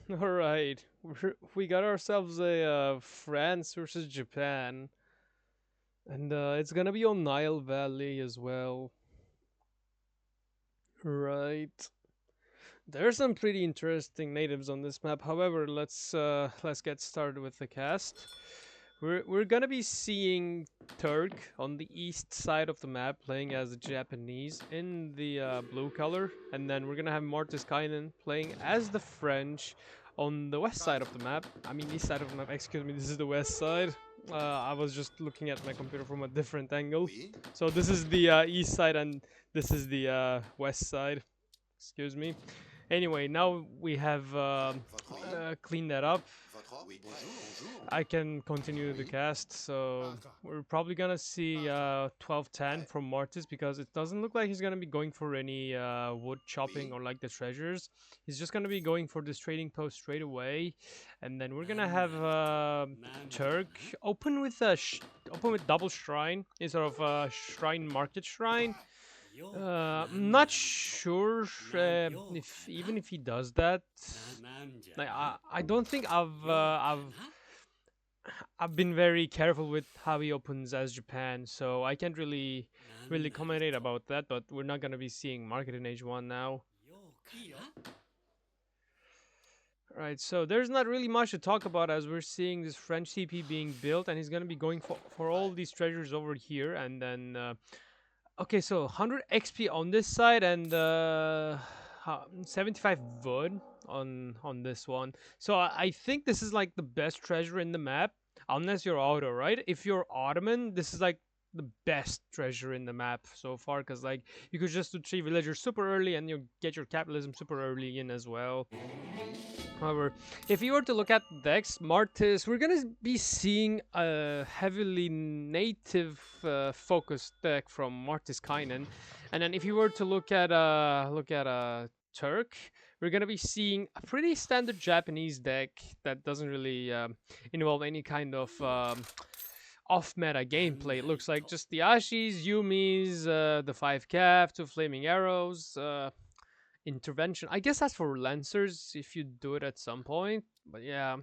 All right, we got ourselves a France versus Japan, and it's gonna be on Nile Valley as well. Right. There's some pretty interesting natives on this map. However, let's get started with the cast. We're gonna be seeing Turk on the east side of the map playing as the Japanese in the blue color, and then we're gonna have Mortis playing as the French on the west side of the map. I mean east side of the map. Excuse me. This is the west side. I was just looking at my computer from a different angle. So this is the east side and this is the west side. Excuse me. Anyway, now we have cleaned that up. I can continue the cast, so we're probably gonna see 12-10 from Mortis because it doesn't look like he's gonna be going for any wood chopping or like the treasures. He's just gonna be going for this trading post straight away, and then we're gonna have Turk open with double shrine instead of shrine market shrine. I'm not sure if even if he does that, like I don't think I've been very careful with how he opens as Japan, so I can't really commentate about that. But we're not gonna be seeing market in H1 now. Right, so there's not really much to talk about as we're seeing this French CP being built, and he's gonna be going for all these treasures over here, and then okay, so 100 XP on this side and 75 wood on this one. So I think this is like the best treasure in the map, unless you're auto, right? If you're Ottoman, this is like the best treasure in the map so far, because like you could just do 3 villagers super early and you get your capitalism super early in as well. However, if you were to look at decks, Martis, we're gonna be seeing a heavily native focused deck from Martis Kainen, and then if you were to look at Turk, we're gonna be seeing a pretty standard Japanese deck that doesn't really involve any kind of off-meta gameplay. It looks like just the Ashis, Yumis, the 5 Cav, 2 Flaming Arrows. Intervention. I guess that's for Lancers if you do it at some point. But yeah.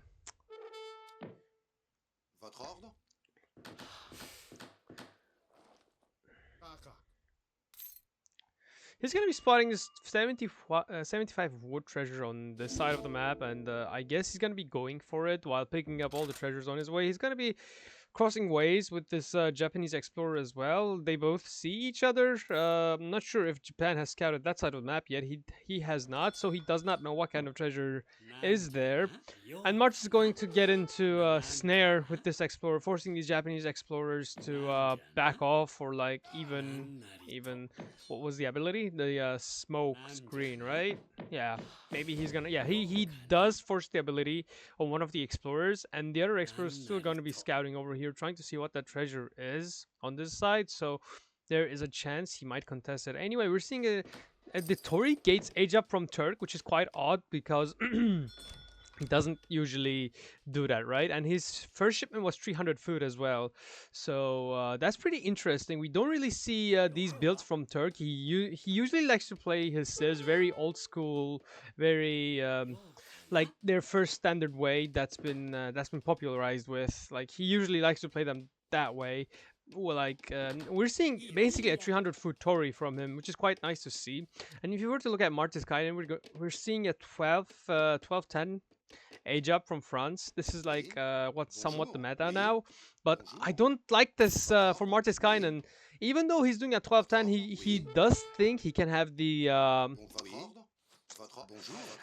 He's gonna be spotting this 75 wood treasure on this side of the map, and I guess he's gonna be going for it while picking up all the treasures on his way. He's gonna be crossing ways with this Japanese explorer as well. They both see each other. I'm not sure if Japan has scouted that side of the map yet. He has not, so he does not know what kind of treasure is there. And March is going to get into a snare with this explorer, forcing these Japanese explorers to back off, or like even what was the ability? The smoke screen, right? Yeah, maybe he's gonna. Yeah, he does force the ability on one of the explorers, and the other explorers still going to be scouting over here, trying to see what that treasure is on this side. So there is a chance he might contest it. Anyway, we're seeing the Tory Gates age up from Turk, which is quite odd because he doesn't usually do that, right? And his first shipment was 300 food as well, so that's pretty interesting. We don't really see these builds from Turk. He usually likes to play his civs very old school, very like their first standard way that's been popularized with. Like he usually likes to play them that way. Well, like we're seeing basically a 300 foot Tory from him, which is quite nice to see. And if you were to look at Martis Kaiden, we're seeing a 12-10 age up from France. This is like what's somewhat the meta now, but I don't like this for Martis Kainen. Even though he's doing a 12-10, he does think he can have the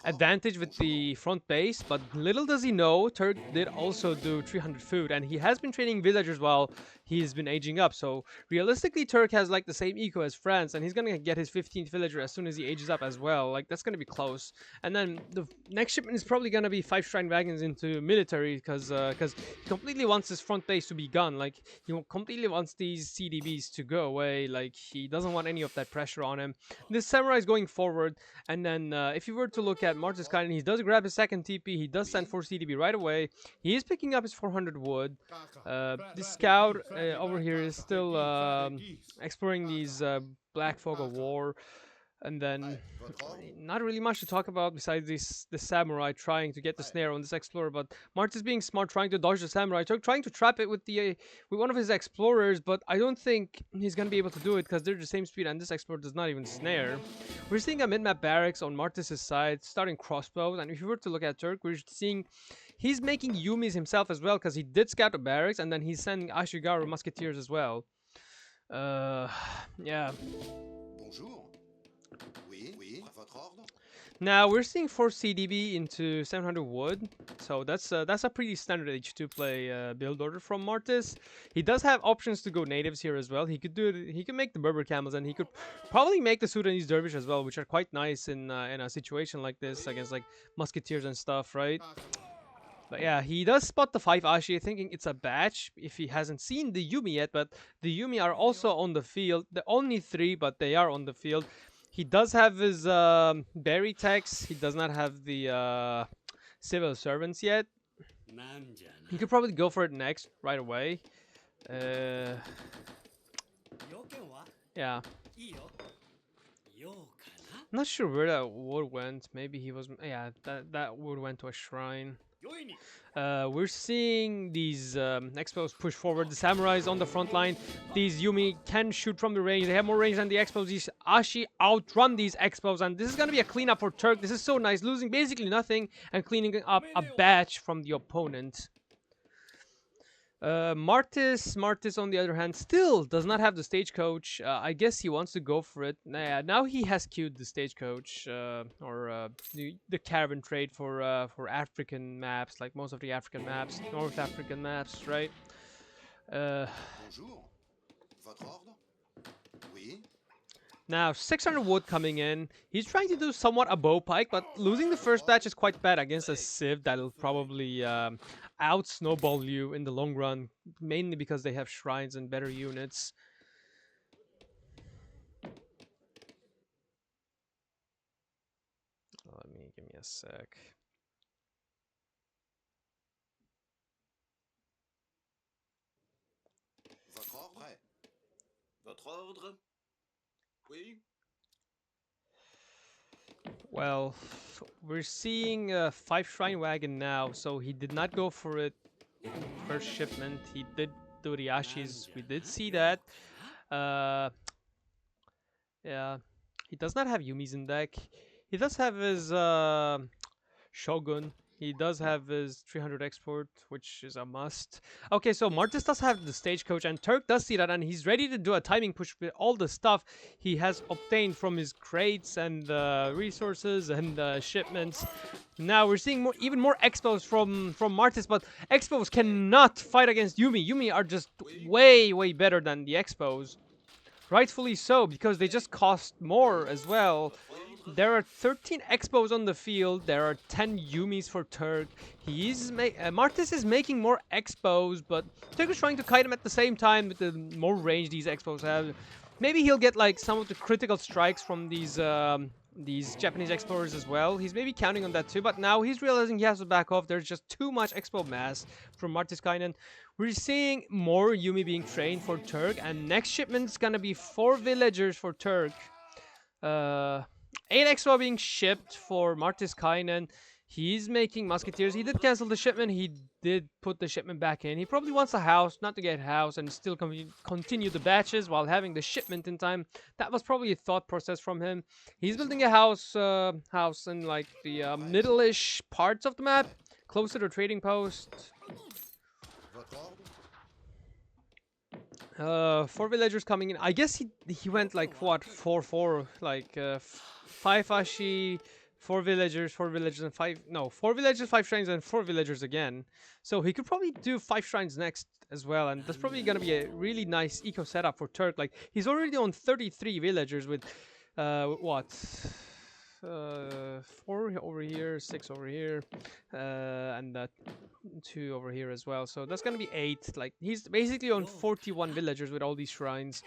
advantage with the front base, but little does he know, Turk did also do 300 food, and he has been training villagers while he's been aging up. So realistically, Turk has like the same eco as France, and he's gonna get his 15th villager as soon as he ages up as well. Like that's gonna be close. And then the next shipment is probably gonna be 5 shrine wagons into military, because he completely wants his front base to be gone. Like he completely wants these CDBs to go away. Like he doesn't want any of that pressure on him. This samurai is going forward, and then if you were to look at Martis Kainen, he does grab his second TP. He does send for CDB right away. He is picking up his 400 wood. This scout over here is still exploring these Black Fog of War. And then, not really much to talk about besides the samurai trying to get the snare on this explorer. But Martis being smart, trying to dodge the samurai, trying to trap it with with one of his explorers. But I don't think he's gonna be able to do it because they're the same speed, and this explorer does not even snare. We're seeing a mid-map barracks on Martis's side, starting crossbows. And if you were to look at Turk, we're seeing he's making Yumis himself as well because he did scout the barracks, and then he's sending Ashigaru musketeers as well. Yeah. Bonjour. Oui, votre ordre? Now we're seeing 4 CDB into 700 wood, so that's a pretty standard H2 play build order from Martis. He does have options to go natives here as well. He could do it. He could make the Berber camels, and he could probably make the Sudanese dervish as well, which are quite nice in a situation like this against like musketeers and stuff, right? But yeah, he does spot the 5 Ashi, thinking it's a batch if he hasn't seen the Yumi yet, but the Yumi are also on the field. The only 3, but they are on the field. He does have his berry tax. He does not have the civil servants yet. He could probably go for it next, right away. Yeah. I'm not sure where that wood went. Maybe he was... Yeah, that wood went to a shrine. We're seeing these expos push forward. The samurais on the front line. These Yumi can shoot from the range. They have more range than the expos. These Ashi outrun these expos, and this is gonna be a cleanup for Turk. This is so nice, losing basically nothing and cleaning up a batch from the opponent. Martis on the other hand still does not have the stagecoach. I guess he wants to go for it. Now he has queued the stagecoach or the caravan trade for African maps, like most of the African maps, North African maps, right? Bonjour. Votre ordre? Oui. Now 600 wood coming in. He's trying to do somewhat a bow pike, but losing the first batch is quite bad against a civ that'll probably out snowball you in the long run, mainly because they have shrines and better units. Give me a sec. Votre ordre? Votre ordre? Oui. Well, we're seeing a 5 shrine wagon now, so he did not go for it first shipment. He did do the Ashis. We did see that. Yeah, he does not have Yumis in deck. He does have his Shogun. He does have his 300 export, which is a must. Okay, so Martis does have the stagecoach, and Turk does see that, and he's ready to do a timing push with all the stuff he has obtained from his crates and resources and shipments. Now we're seeing even more expos from Martis, but expos cannot fight against Yumi. Yumi are just way better than the expos. Rightfully so, because they just cost more as well. There are 13 expos on the field. There are 10 Yumis for Turk. Martis is making more expos, but Turk is trying to kite him at the same time with the more range these expos have. Maybe he'll get like some of the critical strikes from these Japanese explorers as well. He's maybe counting on that too, but now he's realizing he has to back off. There's just too much expo mass from Martis Kainen. We're seeing more Yumi being trained for Turk, and next shipment's gonna be 4 villagers for Turk. 8 expo being shipped for Martis Kainen. He's making musketeers. He did cancel the shipment. He did put the shipment back in. He probably wants a house, not to get a house, and still continue the batches while having the shipment in time. That was probably a thought process from him. He's building a house in like the middle-ish parts of the map, close to the trading post. 4 villagers coming in. I guess he went like what 4-4, like 5 Ashi, 4 villagers, and 5. No, 4 villagers, 5 shrines, and 4 villagers again. So he could probably do 5 shrines next as well, and that's probably gonna be a really nice eco setup for Turk. Like he's already on 33 villagers with what? 4 over here, 6 over here, and 2 over here as well. So that's gonna be 8. Like he's basically on 41 villagers with all these shrines.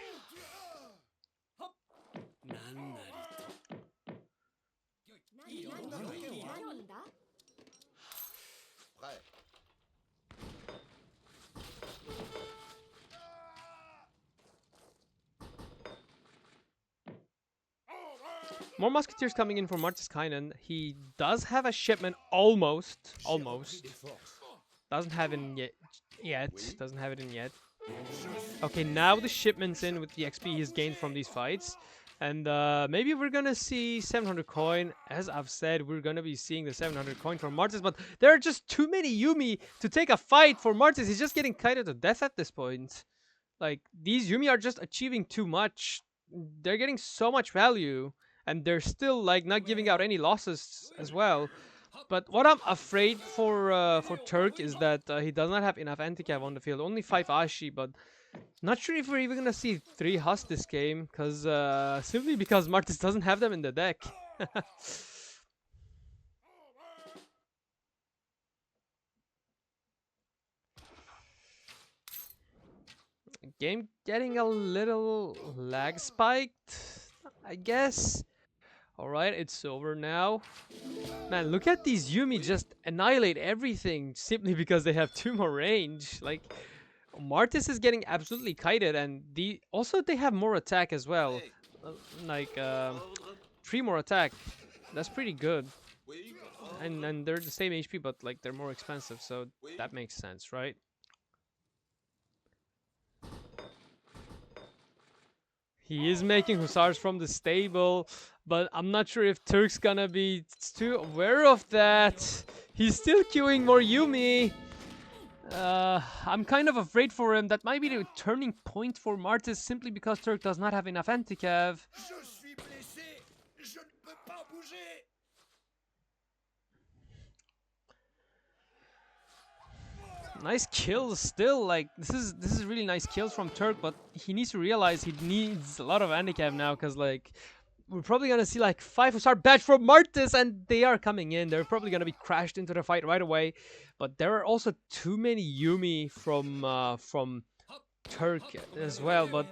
more musketeers coming in for Martiskainen. He does have a shipment almost. Doesn't have it in yet. Doesn't have it in yet. Okay, now the shipment's in with the XP he's gained from these fights. And maybe we're gonna see 700 coin. As I've said, we're gonna be seeing the 700 coin for Martis, but there are just too many Yumi to take a fight for Martis. He's just getting kited to death at this point. Like, these Yumi are just achieving too much. They're getting so much value, and they're still, like, not giving out any losses as well. But what I'm afraid for Turk is that he does not have enough anti-cav on the field. Only 5 Ashi, but not sure if we're even gonna see 3 Hus this game, because simply because Martis doesn't have them in the deck. Game getting a little lag spiked, I guess. Alright, it's over now. Man, look at these Yumi just annihilate everything simply because they have 2 more range. Like, Martis is getting absolutely kited, and also they have more attack as well. Like, 3 more attack. That's pretty good. And they're the same HP, but like they're more expensive, so that makes sense, right? He is making Hussars from the stable, but I'm not sure if Turk's gonna be too aware of that. He's still queuing more Yumi. I'm kind of afraid for him. That might be the turning point for Martis simply because Turk does not have enough anti-cav. Nice kills still, like this is really nice kills from Turk, but he needs to realize he needs a lot of handicap now, because like we're probably gonna see like 5-star badge from Martis, and they are coming in. They're probably gonna be crashed into the fight right away. But there are also too many Yumi from Turk as well. But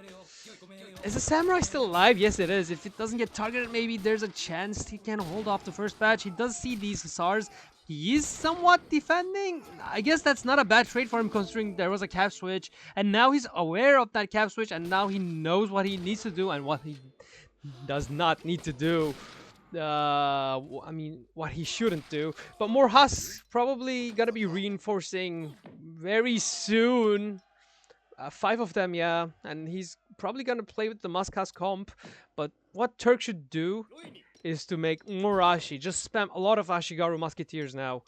is the Samurai still alive? Yes, it is. If it doesn't get targeted, maybe there's a chance he can hold off the first badge. He does see these Hussars. He is somewhat defending. I guess that's not a bad trade for him, considering there was a cap switch. And now he's aware of that cap switch, and now he knows what he needs to do and what he does not need to do. I mean, what he shouldn't do. But more Hus probably gonna be reinforcing very soon. 5 of them, yeah. And he's probably gonna play with the Muskas comp. But what Turk should do is to make more Ashi. Just spam a lot of Ashigaru Musketeers now.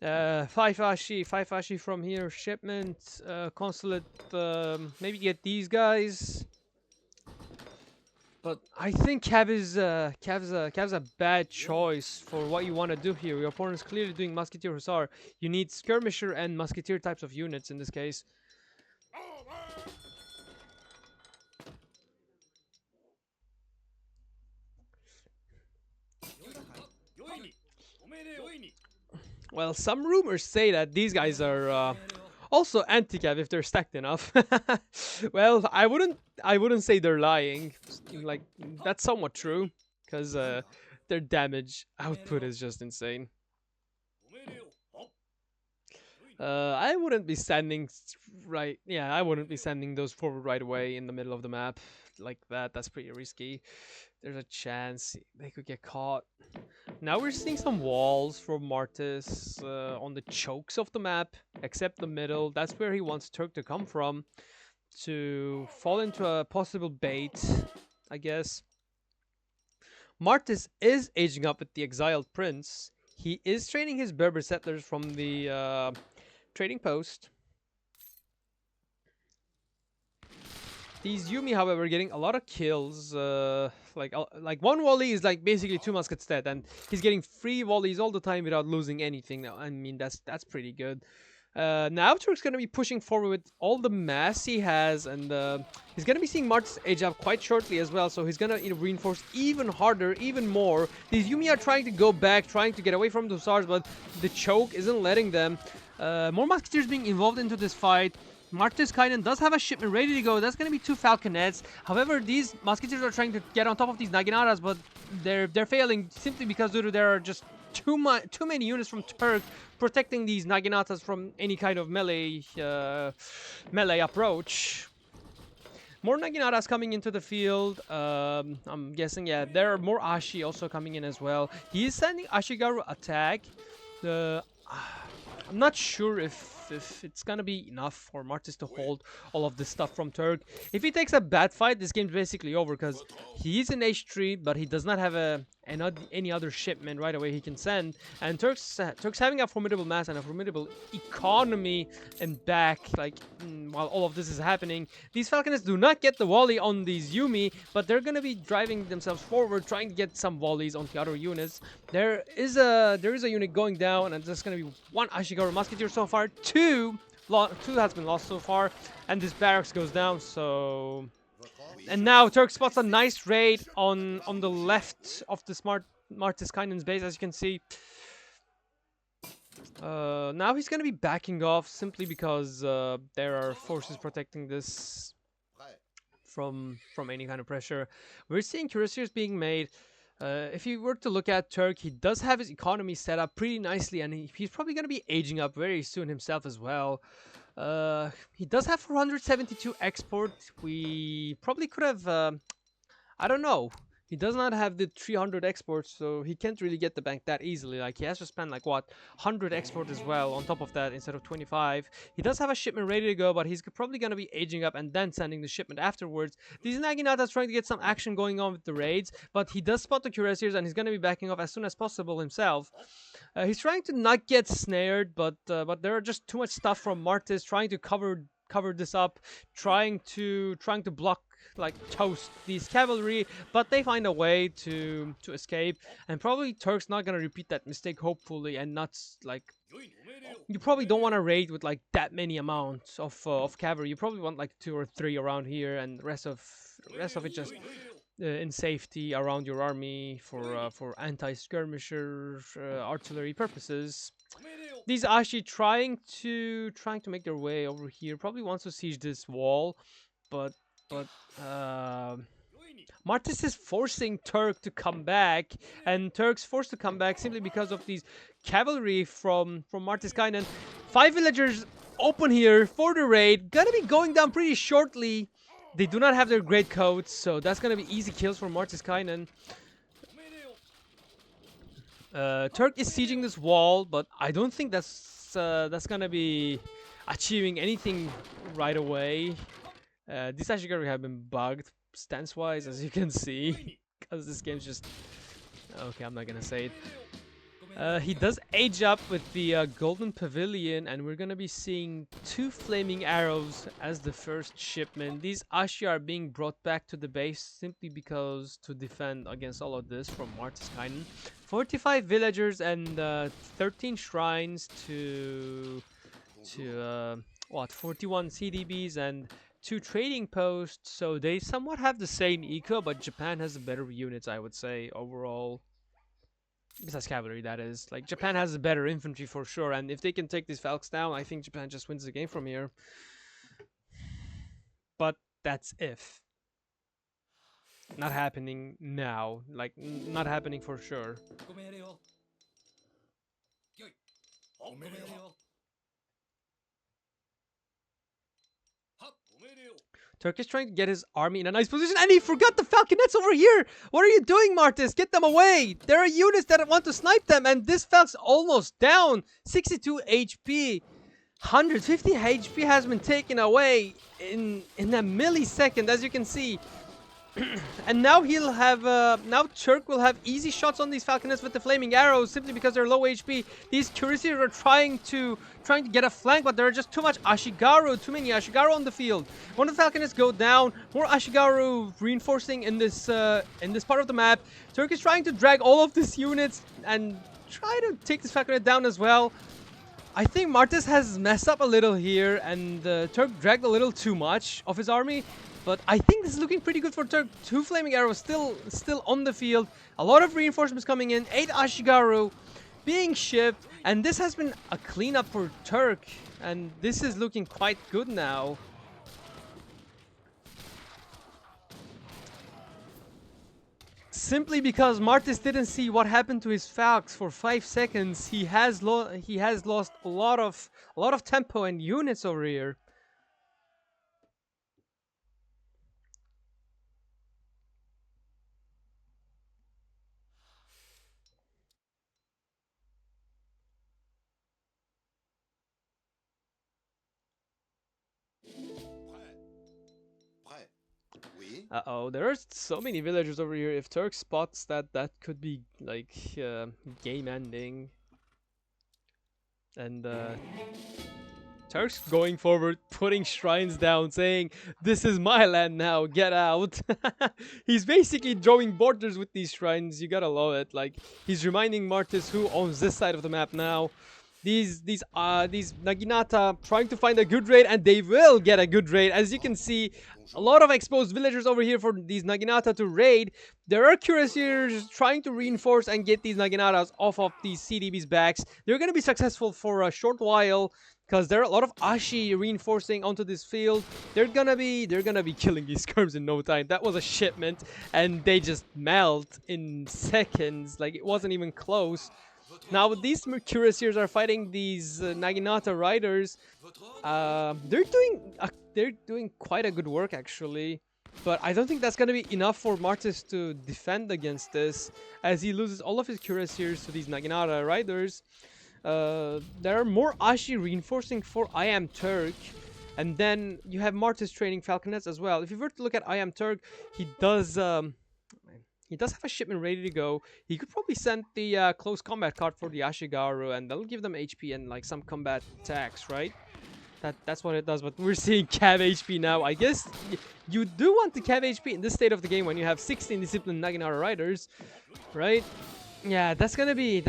5 Ashi from here. Shipment, Consulate, maybe get these guys. But I think Cav's a bad choice for what you want to do here. Your opponent's clearly doing Musketeer Hussar. You need Skirmisher and Musketeer types of units in this case. Well, some rumors say that these guys are also anti-cav if they're stacked enough. Well, I wouldn't say they're lying. Like, that's somewhat true, because their damage output is just insane. I wouldn't be sending I wouldn't be sending those forward right away in the middle of the map like that. That's pretty risky. There's a chance they could get caught. Now we're seeing some walls from Martis on the chokes of the map, except the middle. That's where he wants Turk to come from, to fall into a possible bait, I guess. Martis is aging up with the Exiled Prince. He is training his Berber settlers from the trading post. These Yumi, however, getting a lot of kills. Like one volley is like basically 2 muskets dead, and he's getting 3 volleys all the time without losing anything. Now, I mean, that's pretty good. Now Turk's gonna be pushing forward with all the mass he has, and he's gonna be seeing Martis age up quite shortly as well. So he's gonna reinforce even harder, even more. These Yumi are trying to go back, trying to get away from the Hussars, but the choke isn't letting them. More musketeers being involved into this fight. Martis Kainen does have a shipment ready to go. That's going to be 2 Falconets. However, these musketeers are trying to get on top of these Naginatas, but they're failing simply because there are just too many units from Turk protecting these Naginatas from any kind of melee approach. More Naginatas coming into the field. I'm guessing, yeah, there are more Ashi also coming in as well. He is sending Ashigaru attack. The I'm not sure if it's gonna be enough for Martis to hold all of this stuff from Turk. If he takes a bad fight, this game's basically over because he's in H3, but he does not have any other shipment right away he can send. And Turk's having a formidable mass and a formidable economy and back. Like while all of this is happening, these Falconets do not get the volley on these Yumi, but they're gonna be driving themselves forward, trying to get some volleys on the other units. There is a unit going down, and there's gonna be one Ashigaru Musketeer so far. Two has been lost so far, and this barracks goes down. So, and now Turk spots a nice raid on the left of the Martis Kainen's base, as you can see. Now he's gonna be backing off simply because there are forces protecting this from any kind of pressure. We're seeing cuirassiers being made. If you were to look at Turk, he does have his economy set up pretty nicely, and he's probably going to be aging up very soon himself as well. He does have 472 export. We probably could have, I don't know. He does not have the 300 exports, so he can't really get the bank that easily. Like, he has to spend, like, what, 100 export as well on top of that instead of 25. He does have a shipment ready to go, but he's probably going to be aging up and then sending the shipment afterwards. These Naginatas trying to get some action going on with the raids, but he does spot the cuirassiers, and he's going to be backing off as soon as possible himself. He's trying to not get snared, but there are just too much stuff from Martis trying to cover this up, trying to block, like, toast these cavalry, but they find a way to escape. And probably Turk's not gonna repeat that mistake, hopefully, and not, like, you probably don't want to raid with like that many amounts of cavalry. You probably want like 2 or 3 around here, and the rest of it just in safety around your army for anti-skirmisher artillery purposes. These Ashi trying to make their way over here. Probably wants to siege this wall, but Martis is forcing Turk to come back, and Turk's forced to come back simply because of these cavalry from Martis Kainen. 5 villagers open here for the raid. Gonna be going down pretty shortly. They do not have their great coats, so that's gonna be easy kills for Martis Kainen. Turk is sieging this wall, but I don't think that's gonna be achieving anything right away. These Ashigaru have been bugged stance-wise, as you can see, because this game's just... Okay, I'm not gonna say it. He does age up with the Golden Pavilion, and we're gonna be seeing 2 flaming arrows as the first shipment. These Ashi are being brought back to the base simply because to defend against all of this from Martis Kainen. 45 villagers and 13 shrines to what, 41 CDBs and 2 trading posts, so they somewhat have the same eco, but Japan has better units, I would say, overall. Besides cavalry, that is. Like, Japan has better infantry for sure, and if they can take these Falcons down, I think Japan just wins the game from here. But that's if. Not happening now. Like, not happening for sure. Turk is trying to get his army in a nice position, and he forgot the Falconets over here! What are you doing, Martis? Get them away! There are units that want to snipe them, and this Falc's almost down! 62 HP! 150 HP has been taken away in a millisecond, as you can see. And now he'll have now Turk will have easy shots on these Falconets with the flaming arrows simply because they're low HP. These cuirassiers are trying to get a flank, but there are just too much Ashigaru, too many Ashigaru on the field. One of the Falconets go down, more Ashigaru reinforcing in this part of the map. Turk is trying to drag all of these units and try to take this Falconet down as well. I think Martis has messed up a little here, and Turk dragged a little too much of his army. But I think this is looking pretty good for Turk. 2 flaming arrows still on the field. A lot of reinforcements coming in. 8 Ashigaru being shipped. And this has been a cleanup for Turk. And this is looking quite good now. Simply because Martis didn't see what happened to his Falcons for 5 seconds, he has lost a lot of tempo and units over here. Uh-oh, there are so many villagers over here. If Turk spots that, that could be like game ending. And Turk's going forward, putting shrines down, saying, "This is my land now, get out." He's basically drawing borders with these shrines. You gotta love it. Like, he's reminding Martis who owns this side of the map now. These Naginata trying to find a good raid, and they will get a good raid. As you can see, a lot of exposed villagers over here for these Naginata to raid. There are cuirassiers trying to reinforce and get these Naginatas off of these CDB's backs. They're going to be successful for a short while because there are a lot of Ashi reinforcing onto this field. They're gonna be killing these skirms in no time. That was a shipment, and they just melt in seconds. Like, it wasn't even close. Now, these cuirassiers are fighting these Naginata riders. They're doing quite a good work actually, but I don't think that's gonna be enough for Martis to defend against this, as he loses all of his cuirassiers to these Naginata riders. There are more Ashi reinforcing for I Am Turk, and then you have Martis training Falconets as well. If you were to look at I Am Turk, he does have a shipment ready to go. He could probably send the close combat card for the Ashigaru, and that'll give them HP and like some combat attacks, right? That's what it does. But we're seeing cav HP now. I guess you do want to cav HP in this state of the game when you have 16 disciplined Naginata riders, right? Yeah, that's gonna be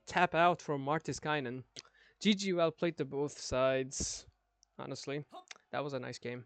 tap out from Martiskainen. GG, well played to both sides. Honestly, that was a nice game.